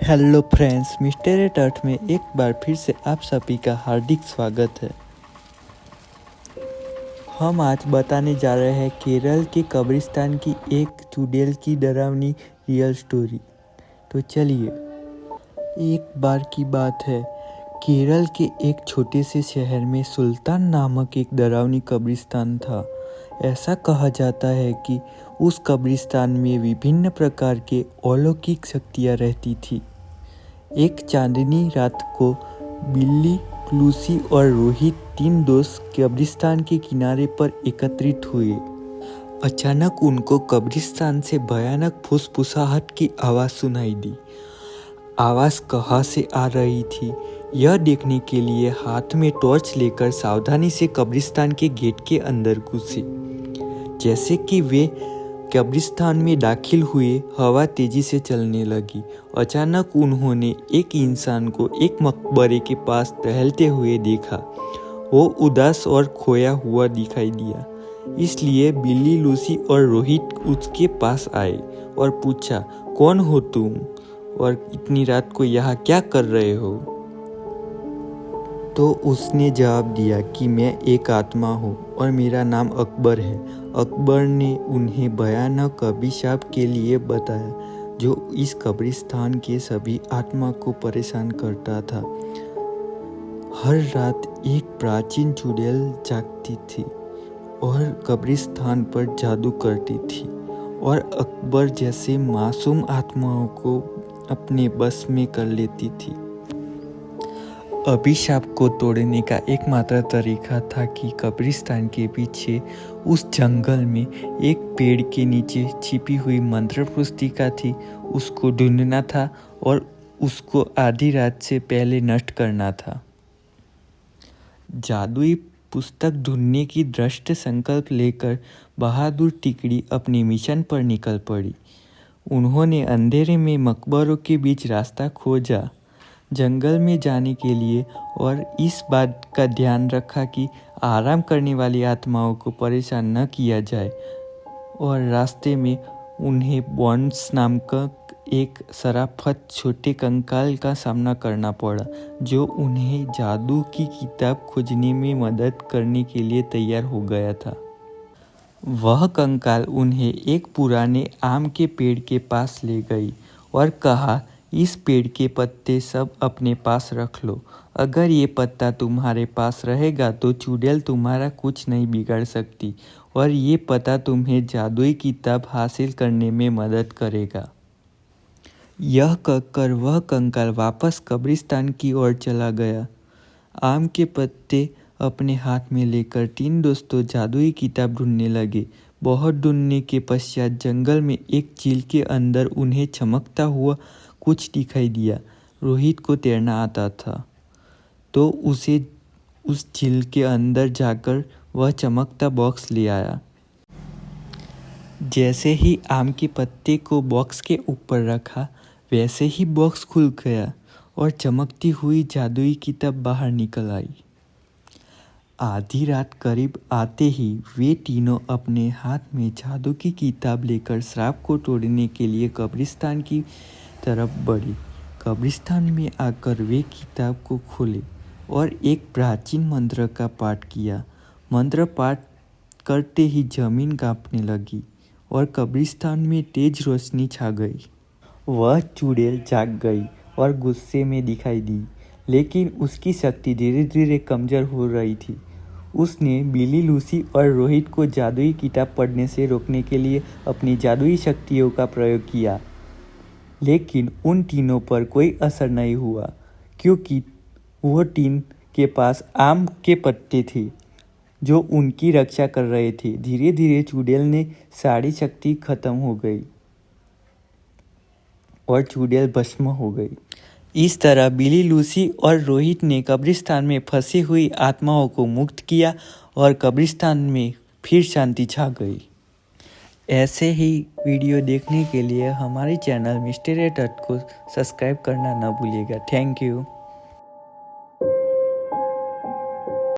Hello friends, mister अर्थ में एक बार फिर से आप सभी का हार्दिक स्वागत है। हम आज बताने जा रहे हैं केरल के कब्रिस्तान की एक चुड़ैल की डरावनी रियल स्टोरी। तो चलिए, एक बार की बात है, केरल के एक छोटे से शहर में सुल्तान नामक एक डरावनी कब्रिस्तान था। ऐसा कहा जाता है कि उस कब्रिस्तान में विभिन्न प्रकार के अलौकिक शक्तियाँ रहती थी। एक चांदनी रात को बिल्ली, लूसी और रोहित तीन दोस्त कब्रिस्तान के किनारे पर एकत्रित हुए। अचानक उनको कब्रिस्तान से भयानक फुसफुसाहट की आवाज़ सुनाई दी। आवाज़ कहाँ से आ रही थी, यह देखने के लिए हाथ में टॉर्च लेकर सावधानी से कब्रिस्तान के गेट के अंदर घुसे। जैसे कि वे कब्रिस्तान में दाखिल हुए, हवा तेजी से चलने लगी। अचानक उन्होंने एक इंसान को एक मकबरे के पास टहलते हुए देखा। वो उदास और खोया हुआ दिखाई दिया। इसलिए बिल्ली, लूसी और रोहित उसके पास आए और पूछा, कौन हो तुम और इतनी रात को यहाँ क्या कर रहे हो? तो उसने जवाब दिया कि मैं एक आत्मा हूँ और मेरा नाम अकबर है। अकबर ने उन्हें भयानक अभिशाप के लिए बताया जो इस कब्रिस्तान के सभी आत्मा को परेशान करता था। हर रात एक प्राचीन चुड़ैल जागती थी और कब्रिस्तान पर जादू करती थी और अकबर जैसे मासूम आत्माओं को अपने बस में कर लेती थी। अभिशाप को तोड़ने का एकमात्र तरीका था कि कब्रिस्तान के पीछे उस जंगल में एक पेड़ के नीचे छिपी हुई मंत्र पुस्तिका थी, उसको ढूंढना था और उसको आधी रात से पहले नष्ट करना था। जादुई पुस्तक ढूंढने की दृढ़ संकल्प लेकर बहादुर टिकड़ी अपने मिशन पर निकल पड़ी। उन्होंने अंधेरे में मकबरों के बीच रास्ता खोजा, जंगल में जाने के लिए, और इस बात का ध्यान रखा कि आराम करने वाली आत्माओं को परेशान न किया जाए। और रास्ते में उन्हें बॉन्स नाम का एक शराफत छोटे कंकाल का सामना करना पड़ा, जो उन्हें जादू की किताब खोजने में मदद करने के लिए तैयार हो गया था। वह कंकाल उन्हें एक पुराने आम के पेड़ के पास ले गई और कहा, इस पेड़ के पत्ते सब अपने पास रख लो। अगर ये पत्ता तुम्हारे पास रहेगा तो चुड़ैल तुम्हारा कुछ नहीं बिगाड़ सकती और ये पत्ता तुम्हें जादुई किताब हासिल करने में मदद करेगा। यह कहकर वह कंकाल वापस कब्रिस्तान की ओर चला गया। आम के पत्ते अपने हाथ में लेकर तीन दोस्तों जादुई किताब ढूंढने लगे। बहुत ढूंढने के पश्चात जंगल में एक झील के अंदर उन्हें चमकता हुआ कुछ दिखाई दिया। रोहित को तैरना आता था, तो उसे उस झील के अंदर जाकर वह चमकता बॉक्स ले आया। जैसे ही आम के पत्ते को बॉक्स के ऊपर रखा, वैसे ही बॉक्स खुल गया और चमकती हुई जादुई किताब बाहर निकल आई। आधी रात करीब आते ही वे तीनों अपने हाथ में जादू की किताब लेकर श्राप को तोड़ने के लिए कब्रिस्तान की तरफ बढ़ी। कब्रिस्तान में आकर वे किताब को खोले और एक प्राचीन मंत्र का पाठ किया। मंत्र पाठ करते ही जमीन कांपने लगी और कब्रिस्तान में तेज रोशनी छा गई। वह चुड़ैल जाग गई और गुस्से में दिखाई दी, लेकिन उसकी शक्ति धीरे धीरे कमजोर हो रही थी। उसने बिल्ली, लूसी और रोहित को जादुई किताब पढ़ने से रोकने के लिए अपनी जादुई शक्तियों का प्रयोग किया, लेकिन उन तीनों पर कोई असर नहीं हुआ क्योंकि वह तीन के पास आम के पत्ते थे जो उनकी रक्षा कर रहे थे। धीरे धीरे चुड़ैल ने सारी शक्ति खत्म हो गई और चुड़ैल भस्म हो गई। इस तरह बिल्ली, लूसी और रोहित ने कब्रिस्तान में फंसी हुई आत्माओं को मुक्त किया और कब्रिस्तान में फिर शांति छा गई। ऐसे ही वीडियो देखने के लिए हमारे चैनल मिस्टर अर्थ को सब्सक्राइब करना न भूलिएगा। Thank you.